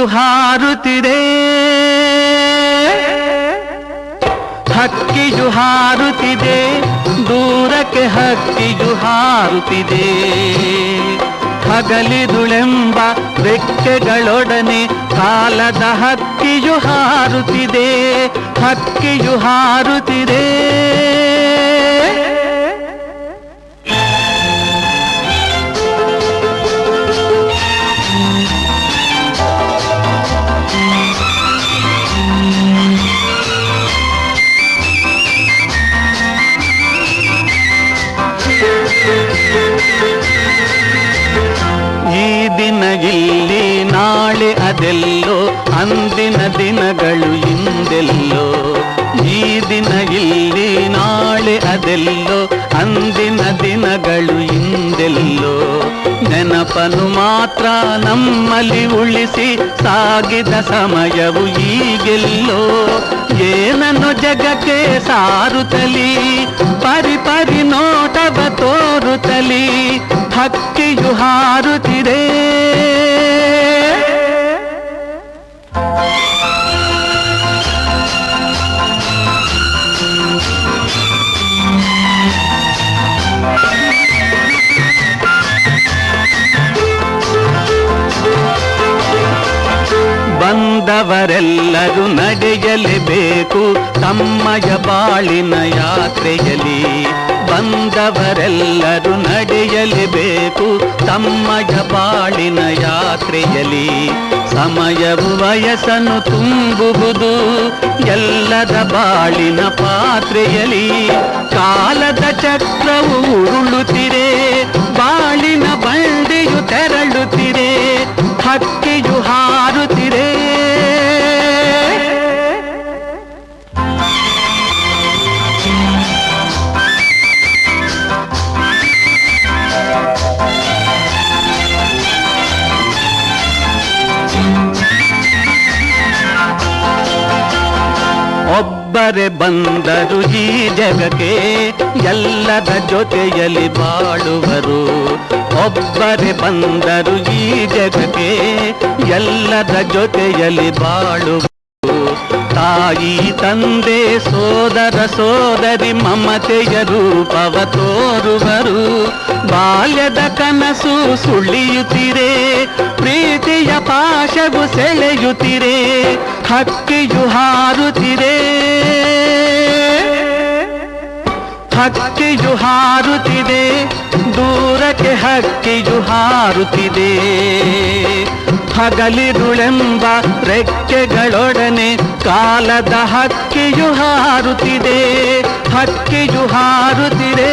ಹಕ್ಕಿಯು ಹಾರುತ್ತಿದೆ, ಹಕ್ಕಿಯು ಹಾರುತ್ತಿದೆ, ದೂರಕ್ಕೆ ಹಕ್ಕಿಯು ಹಾರುತ್ತಿದೆ. ಹಗಲಿರುಳೆಂಬ ರೆಕ್ಕೆಗಳೊಡನೆ ಕಾಲದ ಹಕ್ಕಿಯು ಹಾರುತ್ತಿದೆ, ಹಕ್ಕಿಯು ಹಾರುತ್ತಿದೆ. ದಿನ ಇಲ್ಲಿ ನಾಳೆ ಅದೆಲ್ಲೋ, ಅಂದಿನ ದಿನಗಳು ಇಂದೆಲ್ಲೋ. ಈ ದಿನ ಇಲ್ಲಿ ನಾಳೆ ಅದೆಲ್ಲೋ, ಅಂದಿನ ದಿನಗಳು ಇಂದೆಲ್ಲೋ. ನೆನಪನು ಮಾತ್ರ ನಮ್ಮಲ್ಲಿ ಉಳಿಸಿ ಸಾಗಿದ ಸಮಯವು ಈಗೆಲ್ಲೋ. ಏನನ್ನು ಜಗಕ್ಕೆ ಸಾರುತ್ತಲಿ, ಪರಿ ನೋಟವ ತೋರುತ್ತಲಿ, ಹಕ್ಕಿಯು ಹಾರುತ್ತಿದೆ. ಬಂದವರೆಲ್ಲರೂ ನಡೆಯಲೇಬೇಕು ತಮ್ಮಯ ಬಾಳಿನ ಯಾತ್ರೆಯಲ್ಲಿ. ಬಂದವರೆಲ್ಲರೂ ನಡೆಯಲೇಬೇಕು ತಮ್ಮಯ ಬಾಳಿನ ಯಾತ್ರೆಯಲ್ಲಿ. ಸಮಯವು ವಯಸ್ಸನ್ನು ತುಂಬುವುದು ಎಲ್ಲದ ಬಾಳಿನ ಪಾತ್ರೆಯಲ್ಲಿ. ಕಾಲದ ಚಕ್ರವು ಉರುಳುತ್ತಿದೆ, ಬಾಳಿನ ಬಂಡಿಯು ತೆರಳುತ್ತಿದೆ, ಹಕ್ಕಿಯು ಹಾರುತ್ತಿದೆ. ಒಬ್ಬರೇ ಬಂದರು ಈ ಜಗಕ್ಕೆ, ಎಲ್ಲರ ಜೊತೆಯಲ್ಲಿ ಬಾಳುವರು. ಒಬ್ಬರೇ ಬಂದರು ಈ ಜಗಕ್ಕೆ, ಎಲ್ಲರ ಜೊತೆಯಲ್ಲಿ ಬಾಳುವರು. ತಾಯಿ ತಂದೆ ಸೋದರ ಸೋದರಿ ಮಮತೆಯ ರೂಪವ ತೋರುವರು. ಬಾಲ್ಯದ ಕನಸು ಸುಳಿಯುತ್ತಿರೆ, ಪ್ರೀತಿಯ ಪಾಶವು ಸೆಳೆಯುತ್ತಿರೆ, ಹಕ್ಕಿಯು ಹಾರುತ್ತಿದೆ, ಹಕ್ಕಿಯು ಹಾರುತ್ತಿದೆ, ದೂರಕ್ಕೆ ಹಕ್ಕಿಯು ಹಾರುತ್ತಿದೆ. ಹಗಲಿರುಳೆಂಬ ರೆಕ್ಕೆಗಳೊಡನೆ ಕಾಲದ ಹಕ್ಕಿಯು ಹಾರುತ್ತಿದೆ, ಹಕ್ಕಿಯು ಹಾರುತ್ತಿದೆ.